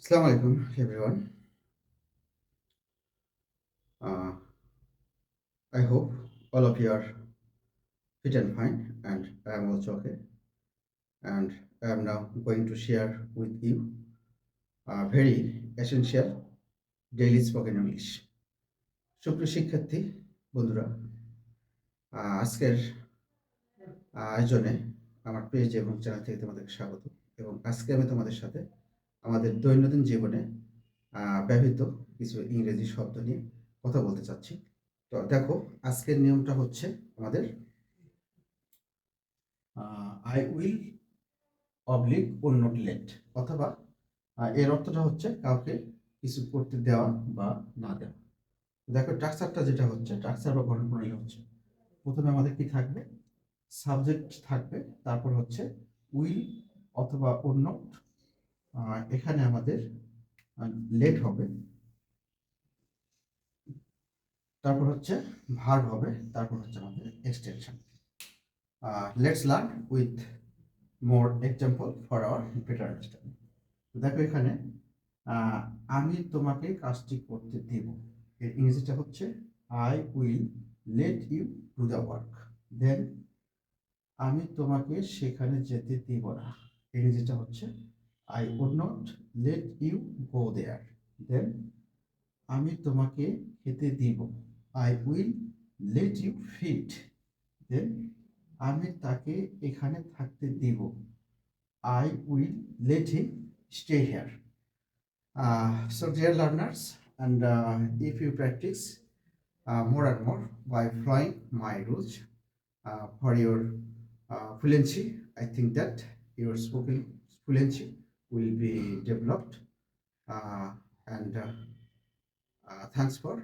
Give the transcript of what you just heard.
Assalamu alaikum, everyone. Uh, I hope all of you are fit and fine, and I am also okay. And I am now going to share with you a very essential daily spoken English. সুপ্রিয় শিক্ষার্থী বন্ধুরা, আজকের আয়োজনে আমার page এবং channel থেকে তোমাদেরকে স্বাগত। এবং আজকে আমি তোমাদের সাথে আমাদের দৈনন্দিন জীবনে ব্যবহৃত কিছু ইংরেজি শব্দ নিয়ে কথা বলতে চাচ্ছি। তো দেখো, আজকের নিয়মটা হচ্ছে আমাদের I will oblique will not late, অথবা এর অর্থটা হচ্ছে কাউকে কিছু করতে দেওয়া বা না দেওয়া। দেখো, স্ট্রাকচারটা যেটা হচ্ছে, স্ট্রাকচার বা গঠন প্রণালী হচ্ছে, প্রথমে আমাদের কি থাকবে, সাবজেক্ট থাকবে, তারপর হচ্ছে উইল অথবা উড নট, এখানে আমাদের লেট হবে, তারপর হচ্ছে ভার্ব হবে, তারপর হচ্ছে আমাদের extension. Let's learn with more example for our better understanding. দেখো এখানে আমি তোমাকে কাজটি করতে দেব, এর ইংরেজিটা হচ্ছে I will let you do the work. Then আমি তোমাকে সেখানে যেতে দেব না, ইংরেজিটা হচ্ছে I would not let you go there. Then আমি তোমাকে খেতে দিব, I will let you fit. Then আমি তাকে এখানে থাকতে দিব, I will let him stay here. So, dear learners, and if you practice more and more by following my rules for your fluency, I think that your spoken fluency will be developed. And thanks for